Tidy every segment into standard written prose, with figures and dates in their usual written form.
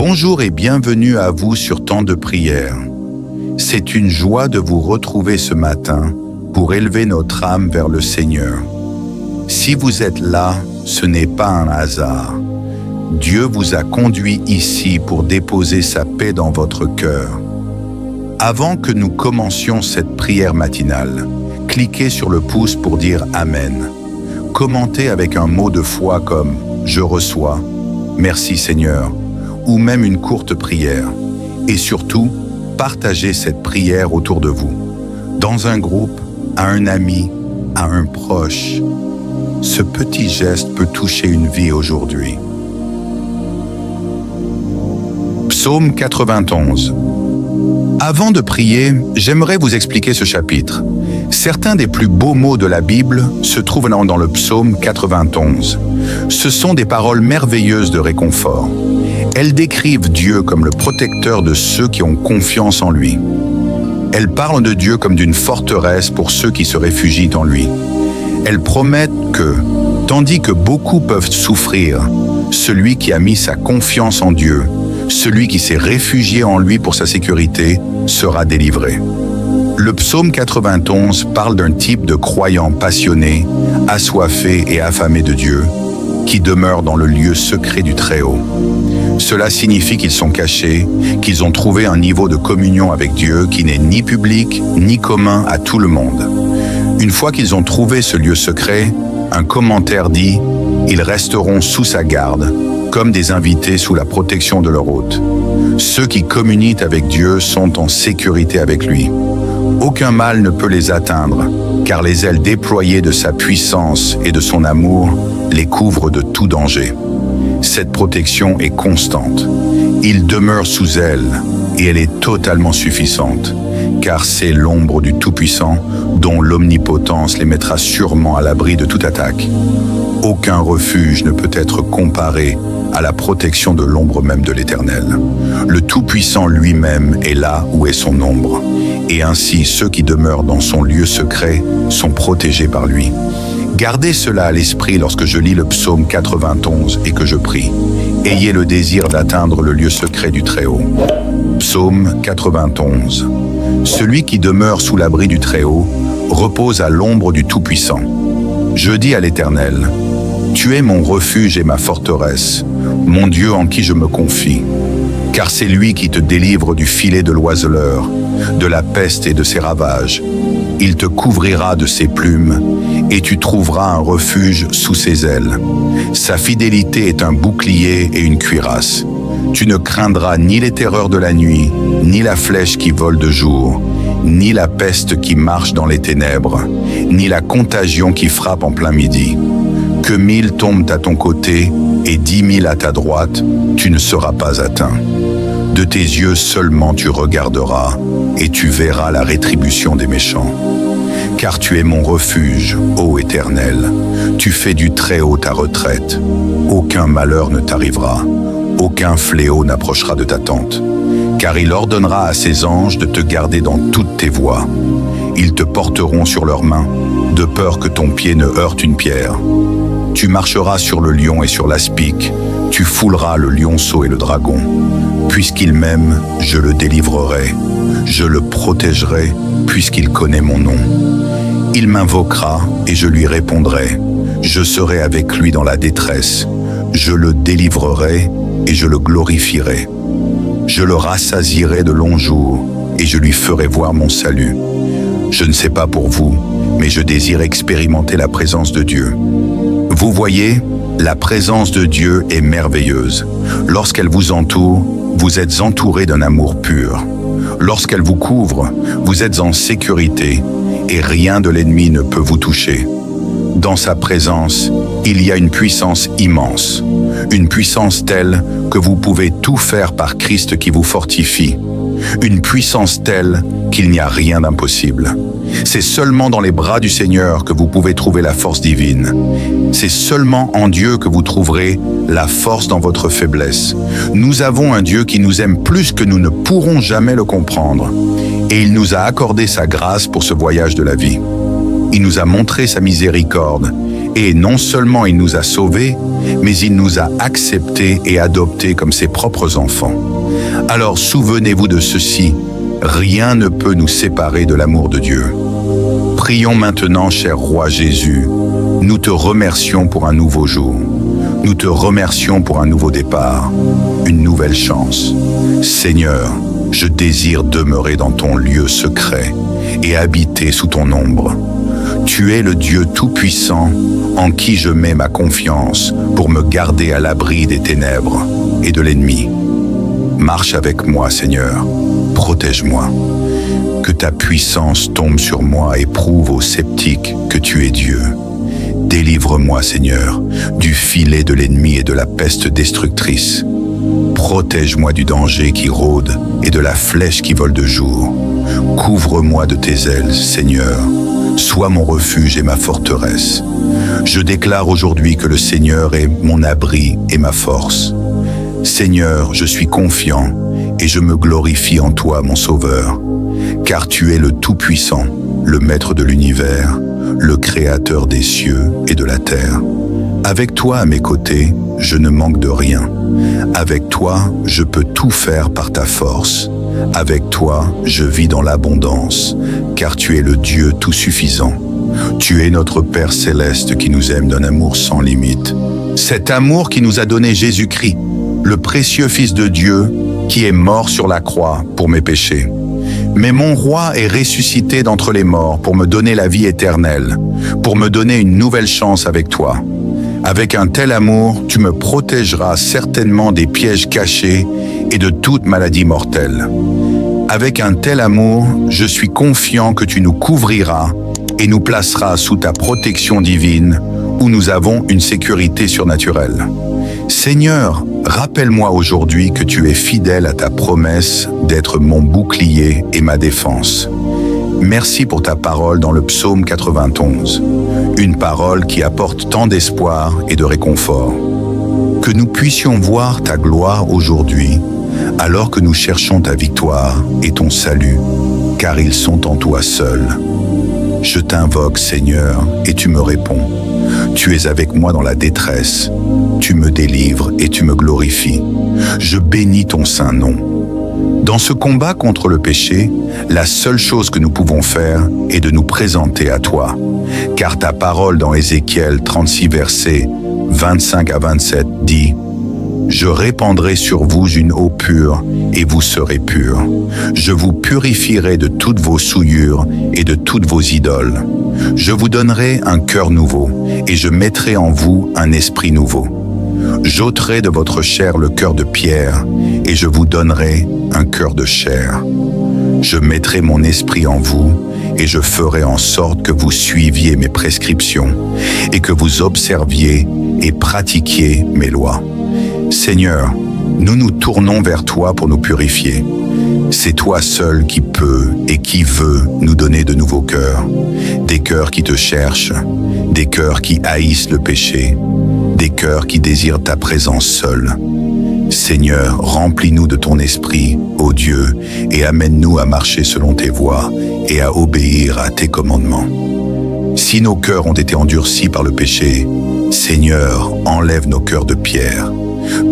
Bonjour et bienvenue à vous sur Temps de prière. C'est une joie de vous retrouver ce matin pour élever notre âme vers le Seigneur. Si vous êtes là, ce n'est pas un hasard. Dieu vous a conduit ici pour déposer sa paix dans votre cœur. Avant que nous commencions cette prière matinale, cliquez sur le pouce pour dire Amen. Commentez avec un mot de foi comme « Je reçois »,« Merci Seigneur » ou même une courte prière. Et surtout, partagez cette prière autour de vous, dans un groupe, à un ami, à un proche. Ce petit geste peut toucher une vie aujourd'hui. Psaume 91. Avant de prier, j'aimerais vous expliquer ce chapitre. Certains des plus beaux mots de la Bible se trouvent dans le Psaume 91. Ce sont des paroles merveilleuses de réconfort. Elles décrivent Dieu comme le protecteur de ceux qui ont confiance en lui. Elles parlent de Dieu comme d'une forteresse pour ceux qui se réfugient en lui. Elles promettent que, tandis que beaucoup peuvent souffrir, celui qui a mis sa confiance en Dieu, celui qui s'est réfugié en lui pour sa sécurité, sera délivré. Le psaume 91 parle d'un type de croyant passionné, assoiffé et affamé de Dieu, qui demeure dans le lieu secret du Très-Haut. Cela signifie qu'ils sont cachés, qu'ils ont trouvé un niveau de communion avec Dieu qui n'est ni public ni commun à tout le monde. Une fois qu'ils ont trouvé ce lieu secret, un commentaire dit « Ils resteront sous sa garde, comme des invités sous la protection de leur hôte. Ceux qui communient avec Dieu sont en sécurité avec lui. Aucun mal ne peut les atteindre, car les ailes déployées de sa puissance et de son amour les couvrent de tout danger. Cette protection est constante. Il demeure sous elle, et elle est totalement suffisante, car c'est l'ombre du Tout-Puissant dont l'omnipotence les mettra sûrement à l'abri de toute attaque. Aucun refuge ne peut être comparé à la protection de l'ombre même de l'Éternel. Le Tout-Puissant lui-même est là où est son ombre, et ainsi ceux qui demeurent dans son lieu secret sont protégés par lui. Gardez cela à l'esprit lorsque je lis le psaume 91 et que je prie. Ayez le désir d'atteindre le lieu secret du Très-Haut. Psaume 91. Celui qui demeure sous l'abri du Très-Haut repose à l'ombre du Tout-Puissant. Je dis à l'Éternel, « Tu es mon refuge et ma forteresse, mon Dieu en qui je me confie. Car c'est lui qui te délivre du filet de l'oiseleur, de la peste et de ses ravages. Il te couvrira de ses plumes, et tu trouveras un refuge sous ses ailes. Sa fidélité est un bouclier et une cuirasse. Tu ne craindras ni les terreurs de la nuit, ni la flèche qui vole de jour, ni la peste qui marche dans les ténèbres, ni la contagion qui frappe en plein midi. Que 1000 tombent à ton côté et 10 000 à ta droite, tu ne seras pas atteint. De tes yeux seulement tu regarderas, et tu verras la rétribution des méchants. Car tu es mon refuge, ô Éternel, tu fais du Très-Haut ta retraite. Aucun malheur ne t'arrivera, aucun fléau n'approchera de ta tente. Car il ordonnera à ses anges de te garder dans toutes tes voies. Ils te porteront sur leurs mains, de peur que ton pied ne heurte une pierre. Tu marcheras sur le lion et sur l'aspic, tu fouleras le lionceau et le dragon. Puisqu'il m'aime, je le délivrerai, je le protégerai, puisqu'il connaît mon nom. Il m'invoquera et je lui répondrai. Je serai avec lui dans la détresse. Je le délivrerai et je le glorifierai. Je le rassasierai de longs jours et je lui ferai voir mon salut. Je ne sais pas pour vous, mais je désire expérimenter la présence de Dieu. Vous voyez, la présence de Dieu est merveilleuse. Lorsqu'elle vous entoure, vous êtes entouré d'un amour pur. Lorsqu'elle vous couvre, vous êtes en sécurité et rien de l'ennemi ne peut vous toucher. Dans sa présence, il y a une puissance immense, une puissance telle que vous pouvez tout faire par Christ qui vous fortifie, une puissance telle qu'il n'y a rien d'impossible. C'est seulement dans les bras du Seigneur que vous pouvez trouver la force divine. C'est seulement en Dieu que vous trouverez la force dans votre faiblesse. Nous avons un Dieu qui nous aime plus que nous ne pourrons jamais le comprendre. Et il nous a accordé sa grâce pour ce voyage de la vie. Il nous a montré sa miséricorde Et non seulement il nous a sauvés, mais il nous a acceptés et adoptés comme ses propres enfants. Alors souvenez-vous de ceci, rien ne peut nous séparer de l'amour de Dieu. Prions maintenant, cher Roi Jésus, nous te remercions pour un nouveau jour. Nous te remercions pour un nouveau départ, une nouvelle chance. Seigneur, je désire demeurer dans ton lieu secret et habiter sous ton ombre. Tu es le Dieu Tout-Puissant en qui je mets ma confiance pour me garder à l'abri des ténèbres et de l'ennemi. Marche avec moi, Seigneur, protège-moi. Que ta puissance tombe sur moi et prouve aux sceptiques que tu es Dieu. Délivre-moi, Seigneur, du filet de l'ennemi et de la peste destructrice. Protège-moi du danger qui rôde et de la flèche qui vole de jour. Couvre-moi de tes ailes, Seigneur. Sois mon refuge et ma forteresse. Je déclare aujourd'hui que le Seigneur est mon abri et ma force. Seigneur, je suis confiant et je me glorifie en toi, mon Sauveur, car tu es le Tout-Puissant, le Maître de l'univers, le Créateur des cieux et de la terre. Avec toi à mes côtés, je ne manque de rien. Avec toi, je peux tout faire par ta force. Avec toi, je vis dans l'abondance, car tu es le Dieu tout-suffisant. Tu es notre Père céleste qui nous aime d'un amour sans limite. Cet amour qui nous a donné Jésus-Christ, le précieux Fils de Dieu, qui est mort sur la croix pour mes péchés. Mais mon roi est ressuscité d'entre les morts pour me donner la vie éternelle, pour me donner une nouvelle chance avec toi. Avec un tel amour, tu me protégeras certainement des pièges cachés et de toute maladie mortelle. Avec un tel amour, je suis confiant que tu nous couvriras et nous placeras sous ta protection divine, où nous avons une sécurité surnaturelle. Seigneur, rappelle-moi aujourd'hui que tu es fidèle à ta promesse d'être mon bouclier et ma défense. Merci pour ta parole dans le psaume 91, une parole qui apporte tant d'espoir et de réconfort. Que nous puissions voir ta gloire aujourd'hui, alors que nous cherchons ta victoire et ton salut, car ils sont en toi seul. Je t'invoque, Seigneur, et tu me réponds. Tu es avec moi dans la détresse, tu me délivres et tu me glorifies. Je bénis ton saint nom. Dans ce combat contre le péché, la seule chose que nous pouvons faire est de nous présenter à toi, car ta parole dans Ézéchiel 36 versets 25 à 27 dit « Je répandrai sur vous une eau pure, et vous serez purs. Je vous purifierai de toutes vos souillures et de toutes vos idoles. Je vous donnerai un cœur nouveau, et je mettrai en vous un esprit nouveau. J'ôterai de votre chair le cœur de pierre, et je vous donnerai un cœur de chair. Je mettrai mon esprit en vous, et je ferai en sorte que vous suiviez mes prescriptions, et que vous observiez et pratiquiez mes lois. Seigneur, nous nous tournons vers toi pour nous purifier. C'est toi seul qui peux et qui veut nous donner de nouveaux cœurs, des cœurs qui te cherchent, des cœurs qui haïssent le péché, des cœurs qui désirent ta présence seule. Seigneur, remplis-nous de ton esprit, ô Dieu, et amène-nous à marcher selon tes voies et à obéir à tes commandements. Si nos cœurs ont été endurcis par le péché, Seigneur, enlève nos cœurs de pierre.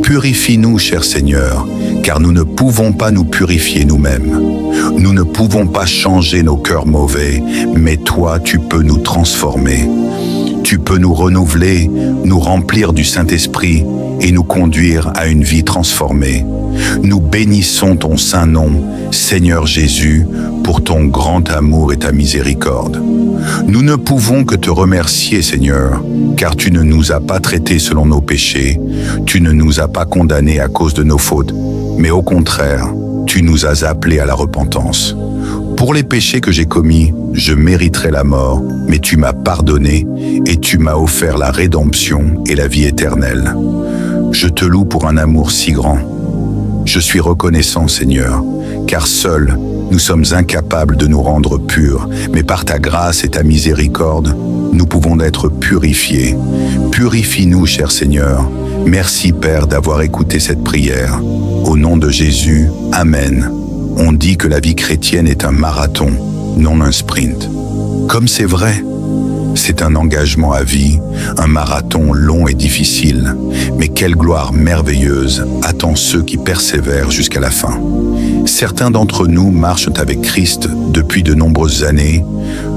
Purifie-nous, cher Seigneur, car nous ne pouvons pas nous purifier nous-mêmes. Nous ne pouvons pas changer nos cœurs mauvais, mais toi, tu peux nous transformer. Tu peux nous renouveler, nous remplir du Saint-Esprit et nous conduire à une vie transformée. Nous bénissons ton saint nom, Seigneur Jésus, pour ton grand amour et ta miséricorde. Nous ne pouvons que te remercier, Seigneur, car tu ne nous as pas traités selon nos péchés, tu ne nous as pas condamnés à cause de nos fautes, mais au contraire, tu nous as appelés à la repentance. Pour les péchés que j'ai commis, je mériterais la mort, mais tu m'as pardonné et tu m'as offert la rédemption et la vie éternelle. Je te loue pour un amour si grand. Je suis reconnaissant, Seigneur, car seuls, nous sommes incapables de nous rendre purs, mais par ta grâce et ta miséricorde, nous pouvons être purifiés. Purifie-nous, cher Seigneur. Merci, Père, d'avoir écouté cette prière. Au nom de Jésus, Amen. On dit que la vie chrétienne est un marathon, non un sprint. Comme c'est vrai, C'est un engagement à vie, un marathon long et difficile. Mais quelle gloire merveilleuse attend ceux qui persévèrent jusqu'à la fin. Certains d'entre nous marchent avec Christ depuis de nombreuses années,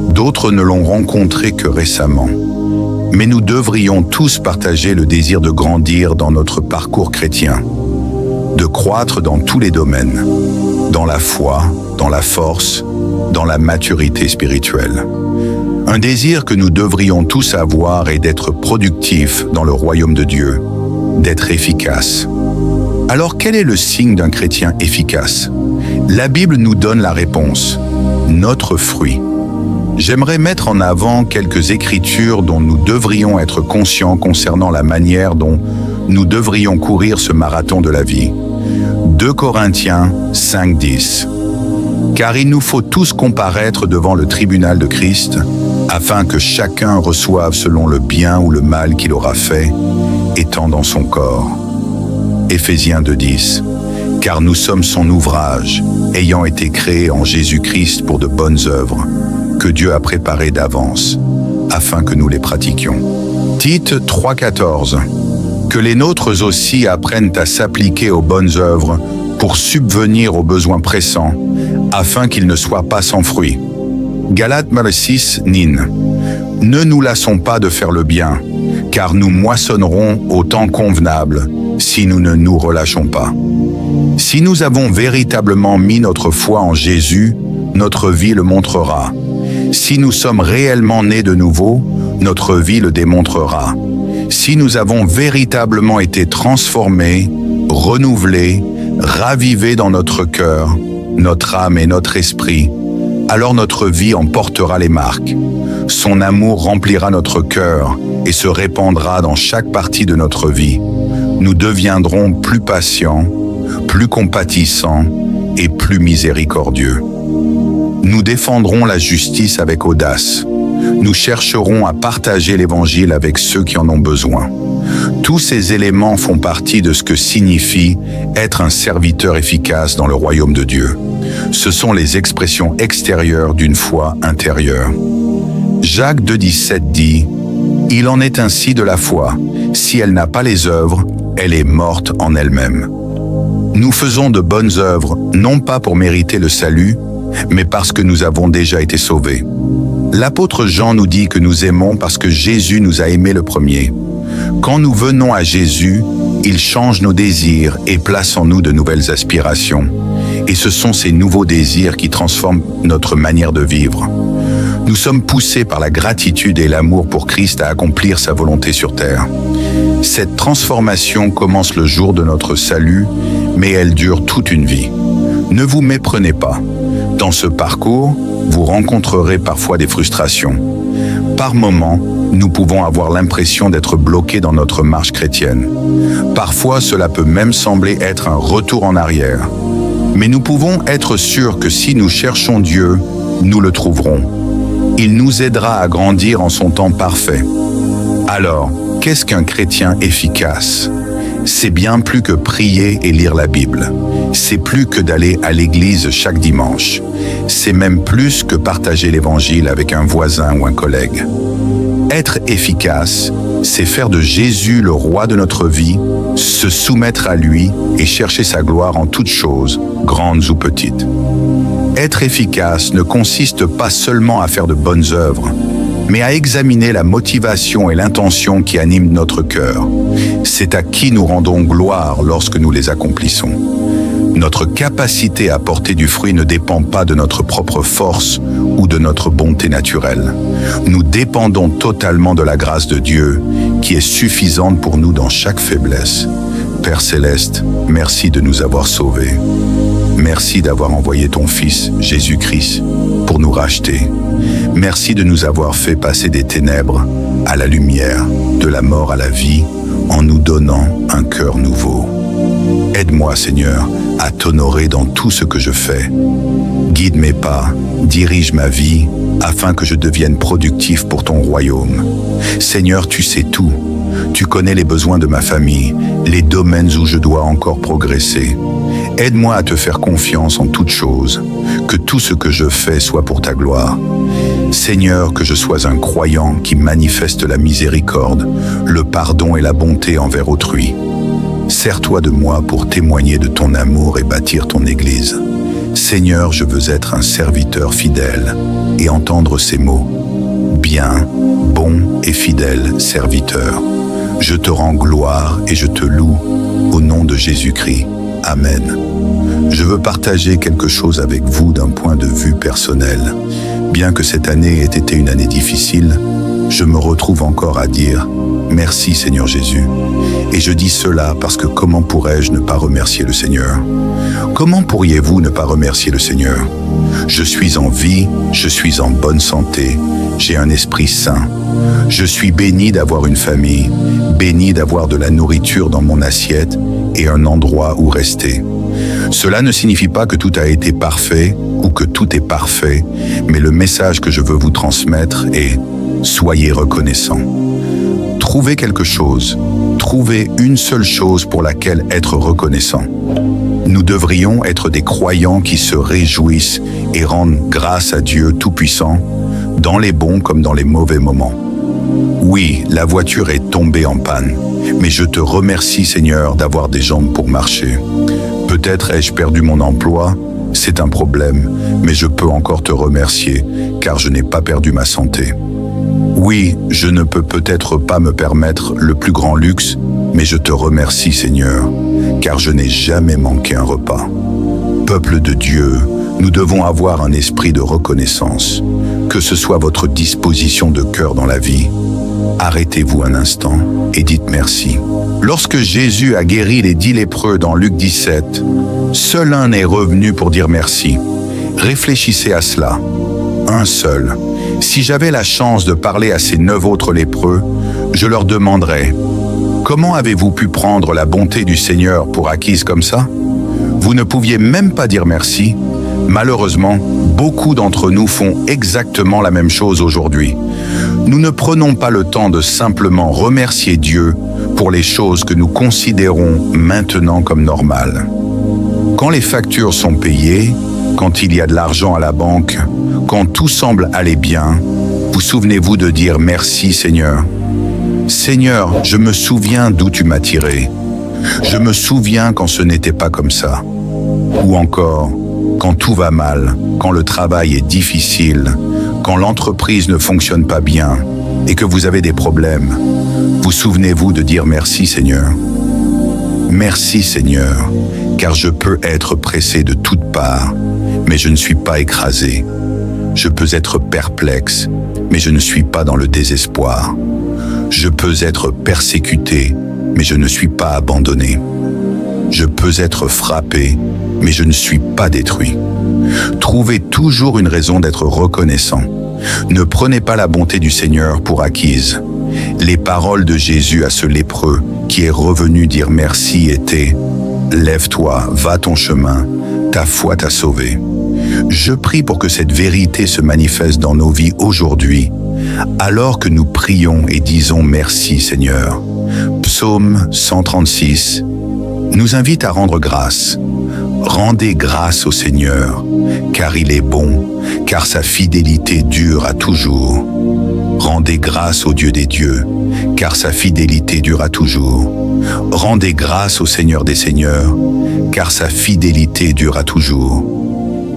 d'autres ne l'ont rencontré que récemment. Mais nous devrions tous partager le désir de grandir dans notre parcours chrétien, de croître dans tous les domaines, dans la foi, dans la force, dans la maturité spirituelle. Un désir que nous devrions tous avoir est d'être productifs dans le royaume de Dieu, d'être efficaces. Alors quel est le signe d'un chrétien efficace? La Bible nous donne la réponse, notre fruit. J'aimerais mettre en avant quelques écritures dont nous devrions être conscients concernant la manière dont nous devrions courir ce marathon de la vie. 2 Corinthiens 5:10. Car il nous faut tous comparaître devant le tribunal de Christ, afin que chacun reçoive selon le bien ou le mal qu'il aura fait, étant dans son corps. Éphésiens 2:10. Car nous sommes son ouvrage, ayant été créés en Jésus-Christ pour de bonnes œuvres, que Dieu a préparées d'avance, afin que nous les pratiquions. Tite 3:14. Que les nôtres aussi apprennent à s'appliquer aux bonnes œuvres pour subvenir aux besoins pressants, afin qu'ils ne soient pas sans fruit. Galates 6:9. Ne nous lassons pas de faire le bien, car nous moissonnerons au temps convenable si nous ne nous relâchons pas. Si nous avons véritablement mis notre foi en Jésus, notre vie le montrera. Si nous sommes réellement nés de nouveau, notre vie le démontrera. Si nous avons véritablement été transformés, renouvelés, ravivés dans notre cœur, notre âme et notre esprit, alors notre vie en portera les marques. Son amour remplira notre cœur et se répandra dans chaque partie de notre vie. Nous deviendrons plus patients, plus compatissants et plus miséricordieux. Nous défendrons la justice avec audace. Nous chercherons à partager l'Évangile avec ceux qui en ont besoin. Tous ces éléments font partie de ce que signifie être un serviteur efficace dans le royaume de Dieu. Ce sont les expressions extérieures d'une foi intérieure. Jacques 2,17 dit « Il en est ainsi de la foi. Si elle n'a pas les œuvres, elle est morte en elle-même. » Nous faisons de bonnes œuvres, non pas pour mériter le salut, mais parce que nous avons déjà été sauvés. L'apôtre Jean nous dit que nous aimons parce que Jésus nous a aimés le premier. Quand nous venons à Jésus, il change nos désirs et place en nous de nouvelles aspirations. Et ce sont ces nouveaux désirs qui transforment notre manière de vivre. Nous sommes poussés par la gratitude et l'amour pour Christ à accomplir sa volonté sur terre. Cette transformation commence le jour de notre salut, mais elle dure toute une vie. Ne vous méprenez pas. Dans ce parcours, vous rencontrerez parfois des frustrations. Par moments, nous pouvons avoir l'impression d'être bloqués dans notre marche chrétienne. Parfois, cela peut même sembler être un retour en arrière. Mais nous pouvons être sûrs que si nous cherchons Dieu, nous le trouverons. Il nous aidera à grandir en son temps parfait. Alors, qu'est-ce qu'un chrétien efficace? C'est bien plus que prier et lire la Bible. C'est plus que d'aller à l'église chaque dimanche. C'est même plus que partager l'évangile avec un voisin ou un collègue. Être efficace, c'est faire de Jésus le roi de notre vie, se soumettre à lui et chercher sa gloire en toutes choses, grandes ou petites. Être efficace ne consiste pas seulement à faire de bonnes œuvres, mais à examiner la motivation et l'intention qui animent notre cœur. C'est à qui nous rendons gloire lorsque nous les accomplissons. Notre capacité à porter du fruit ne dépend pas de notre propre force ou de notre bonté naturelle. Nous dépendons totalement de la grâce de Dieu, qui est suffisante pour nous dans chaque faiblesse. Père Céleste, merci de nous avoir sauvés. Merci d'avoir envoyé ton Fils, Jésus-Christ, pour nous racheter. Merci de nous avoir fait passer des ténèbres à la lumière, de la mort à la vie, en nous donnant un cœur nouveau. Aide-moi, Seigneur, à t'honorer dans tout ce que je fais. Guide mes pas, dirige ma vie, afin que je devienne productif pour ton royaume. Seigneur, tu sais tout. Tu connais les besoins de ma famille, les domaines où je dois encore progresser. Aide-moi à te faire confiance en toutes choses, que tout ce que je fais soit pour ta gloire. Seigneur, que je sois un croyant qui manifeste la miséricorde, le pardon et la bonté envers autrui. Sers-toi de moi pour témoigner de ton amour et bâtir ton Église. Seigneur, je veux être un serviteur fidèle et entendre ces mots. Bien, bon et fidèle serviteur. Je te rends gloire et je te loue au nom de Jésus-Christ. Amen. Je veux partager quelque chose avec vous d'un point de vue personnel. Bien que cette année ait été une année difficile, je me retrouve encore à dire « Merci Seigneur Jésus ». Et je dis cela parce que comment pourrais-je ne pas remercier le Seigneur? Comment pourriez-vous ne pas remercier le Seigneur? Je suis en vie, je suis en bonne santé, j'ai un esprit sain. Je suis béni d'avoir une famille, béni d'avoir de la nourriture dans mon assiette et un endroit où rester. Cela ne signifie pas que tout a été parfait ou que tout est parfait, mais le message que je veux vous transmettre est « Soyez reconnaissants ». Trouvez quelque chose, trouvez une seule chose pour laquelle être reconnaissant. Nous devrions être des croyants qui se réjouissent et rendent grâce à Dieu Tout-Puissant, dans les bons comme dans les mauvais moments. Oui, la voiture est tombée en panne, mais je te remercie Seigneur d'avoir des jambes pour marcher. Peut-être ai-je perdu mon emploi, c'est un problème, mais je peux encore te remercier, car je n'ai pas perdu ma santé. Oui, je ne peux peut-être pas me permettre le plus grand luxe, mais je te remercie Seigneur, car je n'ai jamais manqué un repas. Peuple de Dieu, nous devons avoir un esprit de reconnaissance, que ce soit votre disposition de cœur dans la vie. Arrêtez-vous un instant et dites merci. Lorsque Jésus a guéri les 10 lépreux dans Luc 17, seul un est revenu pour dire merci. Réfléchissez à cela. Un seul. Si j'avais la chance de parler à ces 9 autres lépreux, je leur demanderais « Comment avez-vous pu prendre la bonté du Seigneur pour acquise comme ça ? Vous ne pouviez même pas dire merci. Malheureusement, beaucoup d'entre nous font exactement la même chose aujourd'hui. Nous ne prenons pas le temps de simplement remercier Dieu pour les choses que nous considérons maintenant comme normales. Quand les factures sont payées, quand il y a de l'argent à la banque, quand tout semble aller bien, vous souvenez-vous de dire merci Seigneur. Seigneur, je me souviens d'où tu m'as tiré. Je me souviens quand ce n'était pas comme ça. Ou encore, quand tout va mal, quand le travail est difficile, quand l'entreprise ne fonctionne pas bien et que vous avez des problèmes, vous souvenez-vous de dire merci Seigneur. Merci Seigneur, car je peux être pressé de toutes parts, mais je ne suis pas écrasé. Je peux être perplexe, mais je ne suis pas dans le désespoir. Je peux être persécuté, mais je ne suis pas abandonné. Je peux être frappé, mais je ne suis pas détruit. Trouvez toujours une raison d'être reconnaissant. Ne prenez pas la bonté du Seigneur pour acquise. Les paroles de Jésus à ce lépreux qui est revenu dire merci étaient « Lève-toi, va ton chemin, ta foi t'a sauvé ». Je prie pour que cette vérité se manifeste dans nos vies aujourd'hui, alors que nous prions et disons merci Seigneur. Psaume 136 nous invite à rendre grâce. Rendez grâce au Seigneur, car il est bon, car sa fidélité dure à toujours. Rendez grâce au Dieu des dieux, car sa fidélité dure à toujours. Rendez grâce au Seigneur des seigneurs, car sa fidélité dure à toujours.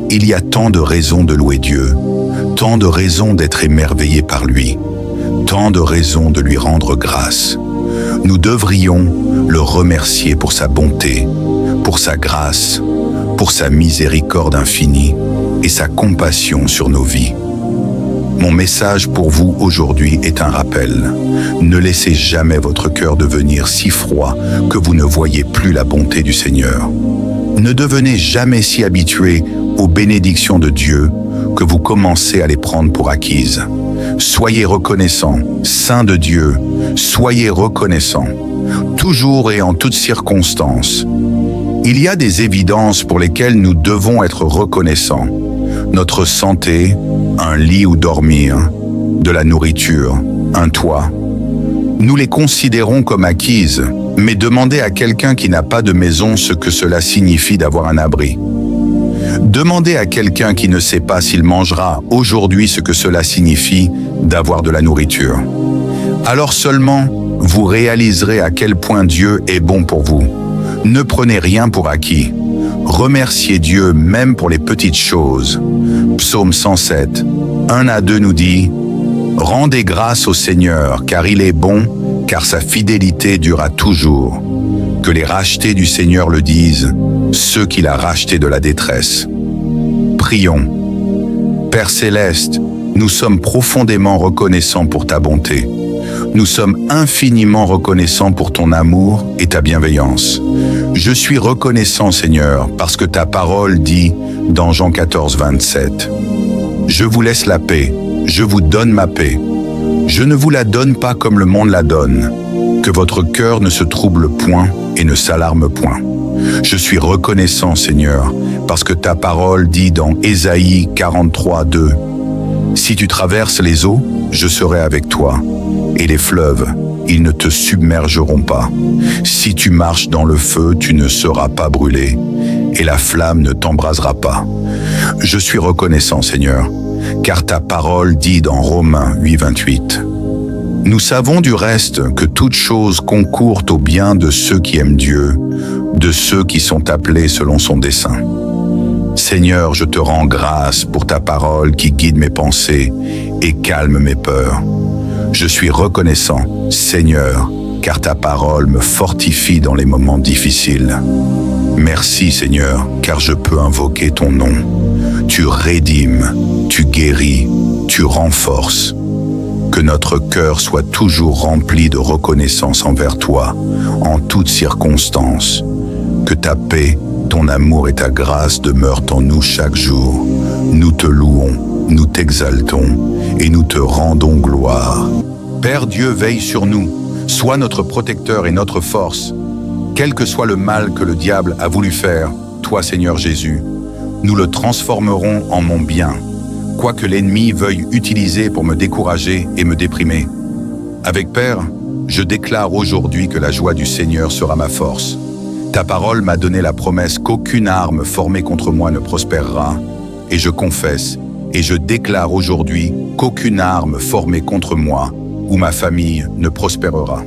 Il y a tant de raisons de louer Dieu, tant de raisons d'être émerveillés par lui, tant de raisons de lui rendre grâce. Nous devrions le remercier pour sa bonté, pour sa grâce, pour sa miséricorde infinie et sa compassion sur nos vies. Mon message pour vous aujourd'hui est un rappel. Ne laissez jamais votre cœur devenir si froid que vous ne voyez plus la bonté du Seigneur. Ne devenez jamais si habitué aux bénédictions de Dieu que vous commencez à les prendre pour acquises. Soyez reconnaissants, saints de Dieu, soyez reconnaissants, toujours et en toutes circonstances. Il y a des évidences pour lesquelles nous devons être reconnaissants. Notre santé, un lit où dormir, de la nourriture, un toit. Nous les considérons comme acquises, mais demandez à quelqu'un qui n'a pas de maison ce que cela signifie d'avoir un abri. Demandez à quelqu'un qui ne sait pas s'il mangera aujourd'hui ce que cela signifie d'avoir de la nourriture. Alors seulement, vous réaliserez à quel point Dieu est bon pour vous. Ne prenez rien pour acquis. Remerciez Dieu même pour les petites choses. Psaume 107, 1 à 2 nous dit « Rendez grâce au Seigneur, car il est bon, car sa fidélité durera toujours. Que les rachetés du Seigneur le disent, ceux qu'il a rachetés de la détresse. » Prions. Père céleste, nous sommes profondément reconnaissants pour ta bonté. Nous sommes infiniment reconnaissants pour ton amour et ta bienveillance. Je suis reconnaissant, Seigneur, parce que ta parole dit dans Jean 14, 27, « Je vous laisse la paix, je vous donne ma paix. Je ne vous la donne pas comme le monde la donne. Que votre cœur ne se trouble point et ne s'alarme point. » Je suis reconnaissant, Seigneur, parce que ta parole dit dans Ésaïe 43, 2, « Si tu traverses les eaux, je serai avec toi, et les fleuves, ils ne te submergeront pas. Si tu marches dans le feu, tu ne seras pas brûlé, et la flamme ne t'embrasera pas. » Je suis reconnaissant, Seigneur, car ta parole dit dans Romains 8, 28, « Nous savons du reste que toutes choses concourent au bien de ceux qui aiment Dieu, de ceux qui sont appelés selon son dessein. » Seigneur, je te rends grâce pour ta parole qui guide mes pensées et calme mes peurs. Je suis reconnaissant, Seigneur, car ta parole me fortifie dans les moments difficiles. Merci, Seigneur, car je peux invoquer ton nom. Tu rédimes, tu guéris, tu renforces. Que notre cœur soit toujours rempli de reconnaissance envers toi, en toutes circonstances. Que ta paix, ton amour et ta grâce demeurent en nous chaque jour. Nous te louons, nous t'exaltons et nous te rendons gloire. Père Dieu, veille sur nous, sois notre protecteur et notre force. Quel que soit le mal que le diable a voulu faire, toi Seigneur Jésus, nous le transformerons en mon bien, quoi que l'ennemi veuille utiliser pour me décourager et me déprimer. Avec Père, je déclare aujourd'hui que la joie du Seigneur sera ma force. Ta parole m'a donné la promesse qu'aucune arme formée contre moi ne prospérera, et je confesse et je déclare aujourd'hui qu'aucune arme formée contre moi ou ma famille ne prospérera.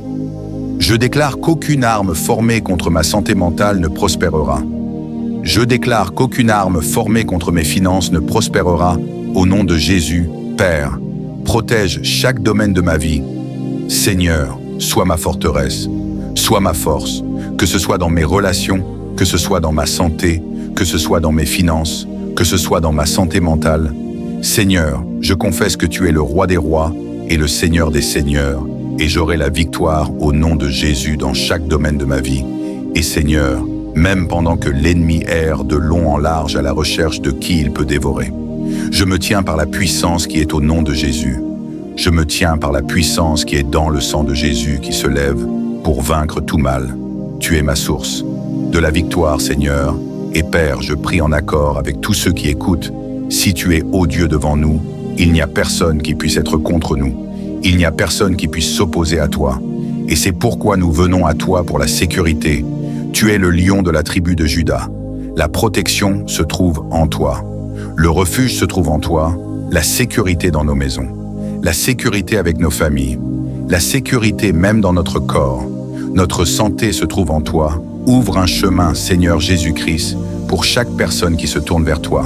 Je déclare qu'aucune arme formée contre ma santé mentale ne prospérera. Je déclare qu'aucune arme formée contre mes finances ne prospérera au nom de Jésus. Père, protège chaque domaine de ma vie. Seigneur, sois ma forteresse, sois ma force, que ce soit dans mes relations, que ce soit dans ma santé, que ce soit dans mes finances, que ce soit dans ma santé mentale. Seigneur, je confesse que tu es le roi des rois et le Seigneur des seigneurs, et j'aurai la victoire au nom de Jésus dans chaque domaine de ma vie. Et Seigneur, même pendant que l'ennemi erre de long en large à la recherche de qui il peut dévorer, je me tiens par la puissance qui est au nom de Jésus. Je me tiens par la puissance qui est dans le sang de Jésus qui se lève pour vaincre tout mal. Tu es ma source de la victoire, Seigneur. Et Père, je prie en accord avec tous ceux qui écoutent. Si tu es, ô Dieu, devant nous, il n'y a personne qui puisse être contre nous. Il n'y a personne qui puisse s'opposer à toi. Et c'est pourquoi nous venons à toi pour la sécurité. Tu es le lion de la tribu de Juda. La protection se trouve en toi. Le refuge se trouve en toi. La sécurité dans nos maisons. La sécurité avec nos familles. La sécurité même dans notre corps. Notre santé se trouve en toi. Ouvre un chemin, Seigneur Jésus-Christ, pour chaque personne qui se tourne vers toi.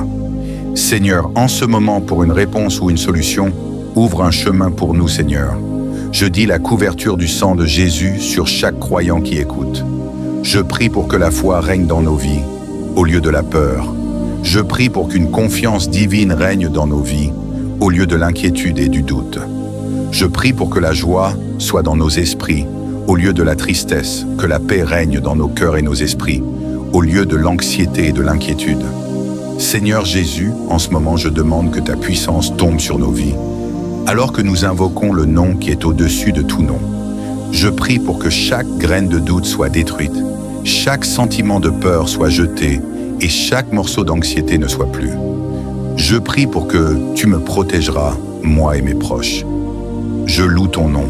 Seigneur, en ce moment, pour une réponse ou une solution, ouvre un chemin pour nous, Seigneur. Je dis la couverture du sang de Jésus sur chaque croyant qui écoute. Je prie pour que la foi règne dans nos vies, au lieu de la peur. Je prie pour qu'une confiance divine règne dans nos vies, au lieu de l'inquiétude et du doute. Je prie pour que la joie soit dans nos esprits, au lieu de la tristesse, que la paix règne dans nos cœurs et nos esprits, au lieu de l'anxiété et de l'inquiétude. Seigneur Jésus, en ce moment, je demande que ta puissance tombe sur nos vies, alors que nous invoquons le nom qui est au-dessus de tout nom. Je prie pour que chaque graine de doute soit détruite, chaque sentiment de peur soit jeté et chaque morceau d'anxiété ne soit plus. Je prie pour que tu me protégeras, moi et mes proches. Je loue ton nom.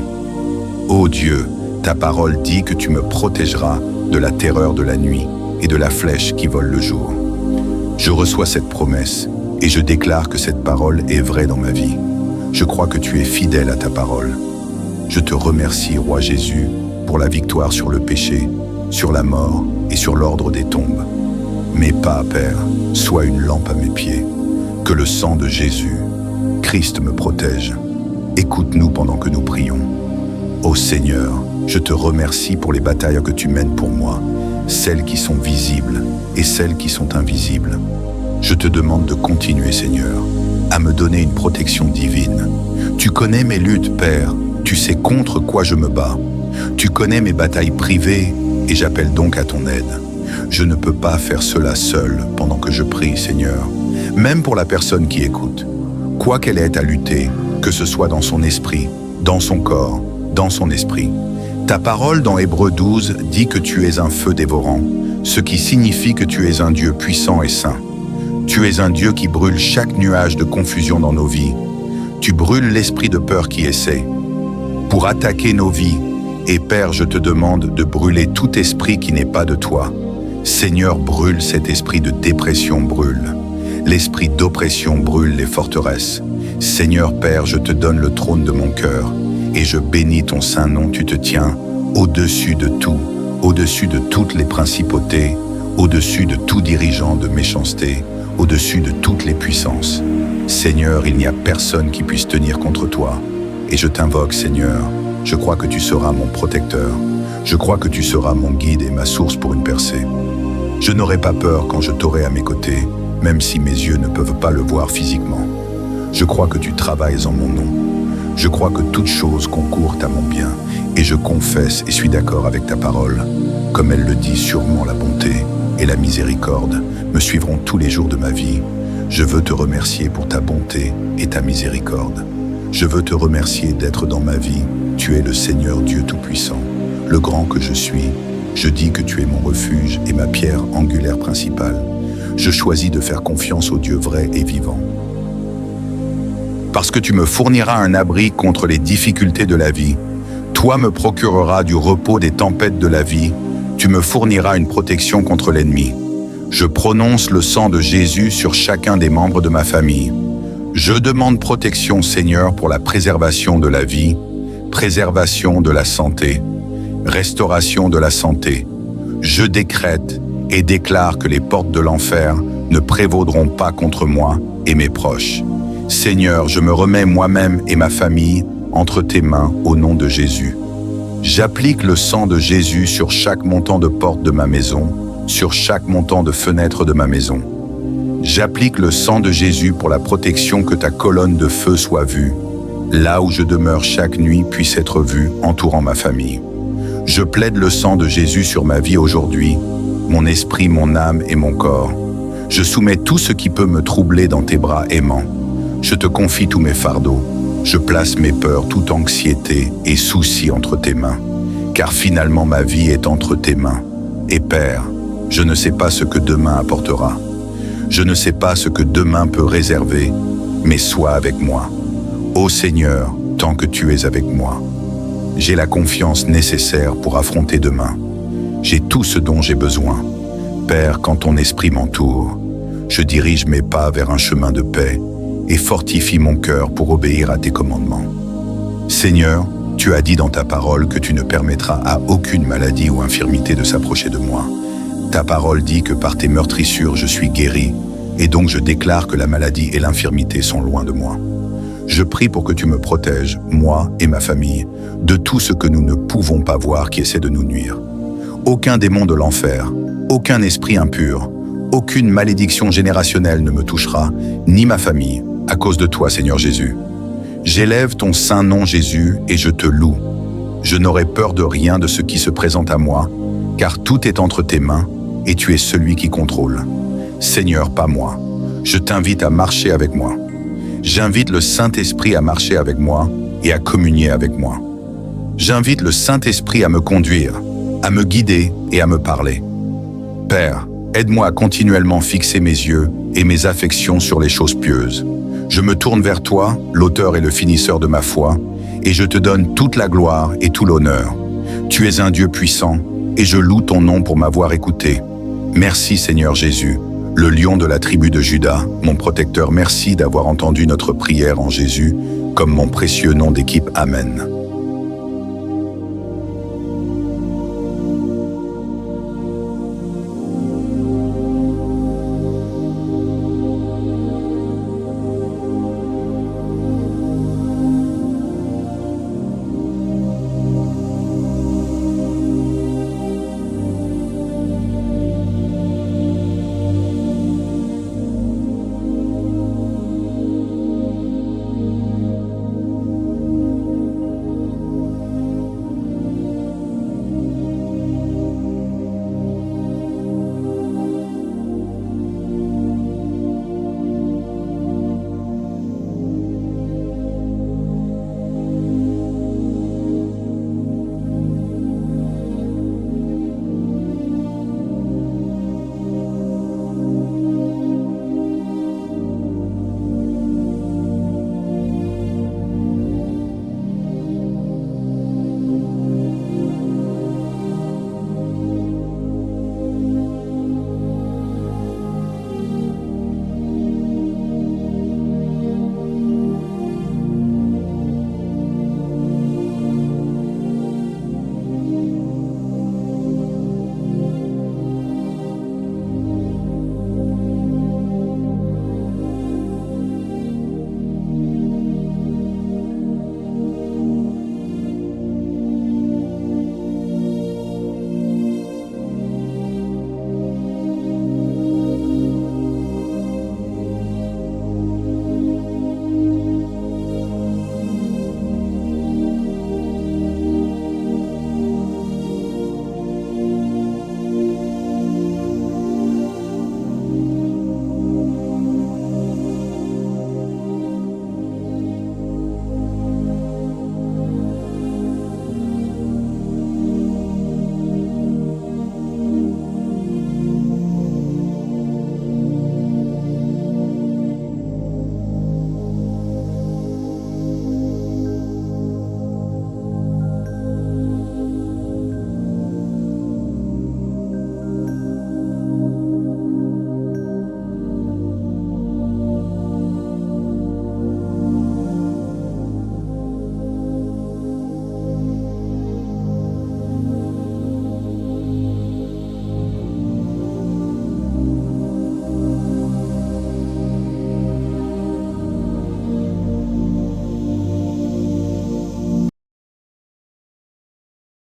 Ô Dieu, ta parole dit que tu me protégeras de la terreur de la nuit et de la flèche qui vole le jour. Je reçois cette promesse et je déclare que cette parole est vraie dans ma vie. Je crois que tu es fidèle à ta parole. Je te remercie, Roi Jésus, pour la victoire sur le péché, sur la mort et sur l'ordre des tombes. Mes pas, Père, soient une lampe à mes pieds. Que le sang de Jésus, Christ, me protège. Écoute-nous pendant que nous prions. Ô Seigneur, je te remercie pour les batailles que tu mènes pour moi, celles qui sont visibles et celles qui sont invisibles. Je te demande de continuer, Seigneur, à me donner une protection divine. Tu connais mes luttes, Père, tu sais contre quoi je me bats. Tu connais mes batailles privées et j'appelle donc à ton aide. Je ne peux pas faire cela seul pendant que je prie, Seigneur, même pour la personne qui écoute. Quoi qu'elle ait à lutter, que ce soit dans son esprit, dans son corps, dans son esprit. Ta parole dans Hébreux 12 dit que tu es un feu dévorant, ce qui signifie que tu es un Dieu puissant et saint. Tu es un Dieu qui brûle chaque nuage de confusion dans nos vies. Tu brûles l'esprit de peur qui essaie pour attaquer nos vies. Et Père, je te demande de brûler tout esprit qui n'est pas de toi. Seigneur, brûle cet esprit de dépression, brûle. L'esprit d'oppression brûle les forteresses. Seigneur Père, je te donne le trône de mon cœur et je bénis ton saint nom. Tu te tiens au-dessus de tout, au-dessus de toutes les principautés, au-dessus de tout dirigeant de méchanceté, au-dessus de toutes les puissances. Seigneur, il n'y a personne qui puisse tenir contre toi. Et je t'invoque, Seigneur, je crois que tu seras mon protecteur. Je crois que tu seras mon guide et ma source pour une percée. Je n'aurai pas peur quand je t'aurai à mes côtés, même si mes yeux ne peuvent pas le voir physiquement. Je crois que tu travailles en mon nom. Je crois que toutes choses concourent à mon bien, et je confesse et suis d'accord avec ta parole. Comme elle le dit, sûrement la bonté et la miséricorde me suivront tous les jours de ma vie. Je veux te remercier pour ta bonté et ta miséricorde. Je veux te remercier d'être dans ma vie. Tu es le Seigneur Dieu Tout-Puissant, le grand que je suis. Je dis que tu es mon refuge et ma pierre angulaire principale. Je choisis de faire confiance au Dieu vrai et vivant. Parce que tu me fourniras un abri contre les difficultés de la vie. Toi me procureras du repos des tempêtes de la vie. Tu me fourniras une protection contre l'ennemi. Je prononce le sang de Jésus sur chacun des membres de ma famille. Je demande protection, Seigneur, pour la préservation de la vie, préservation de la santé, restauration de la santé. Je décrète et déclare que les portes de l'enfer ne prévaudront pas contre moi et mes proches. Seigneur, je me remets moi-même et ma famille entre tes mains au nom de Jésus. J'applique le sang de Jésus sur chaque montant de porte de ma maison, sur chaque montant de fenêtre de ma maison. J'applique le sang de Jésus pour la protection que ta colonne de feu soit vue, là où je demeure chaque nuit puisse être vue entourant ma famille. Je plaide le sang de Jésus sur ma vie aujourd'hui, mon esprit, mon âme et mon corps. Je soumets tout ce qui peut me troubler dans tes bras aimants. Je te confie tous mes fardeaux. Je place mes peurs, toute anxiété et soucis entre tes mains. Car finalement ma vie est entre tes mains. Et Père, je ne sais pas ce que demain apportera. Je ne sais pas ce que demain peut réserver, mais sois avec moi. Ô Seigneur, tant que tu es avec moi, j'ai la confiance nécessaire pour affronter demain. J'ai tout ce dont j'ai besoin. Père, quand ton esprit m'entoure, je dirige mes pas vers un chemin de paix et fortifie mon cœur pour obéir à tes commandements. Seigneur, tu as dit dans ta parole que tu ne permettras à aucune maladie ou infirmité de s'approcher de moi. Ta parole dit que par tes meurtrissures je suis guéri, et donc je déclare que la maladie et l'infirmité sont loin de moi. Je prie pour que tu me protèges, moi et ma famille, de tout ce que nous ne pouvons pas voir qui essaie de nous nuire. Aucun démon de l'enfer, aucun esprit impur, aucune malédiction générationnelle ne me touchera, ni ma famille, à cause de toi, Seigneur Jésus. J'élève ton saint nom, Jésus, et je te loue. Je n'aurai peur de rien de ce qui se présente à moi, car tout est entre tes mains, et tu es celui qui contrôle. Seigneur, pas moi. Je t'invite à marcher avec moi. J'invite le Saint-Esprit à marcher avec moi et à communier avec moi. J'invite le Saint-Esprit à me conduire, à me guider et à me parler. Père, aide-moi à continuellement fixer mes yeux et mes affections sur les choses pieuses. Je me tourne vers toi, l'auteur et le finisseur de ma foi, et je te donne toute la gloire et tout l'honneur. Tu es un Dieu puissant, et je loue ton nom pour m'avoir écouté. Merci Seigneur Jésus, le lion de la tribu de Juda, mon protecteur, merci d'avoir entendu notre prière en Jésus, comme mon précieux nom d'équipe. Amen.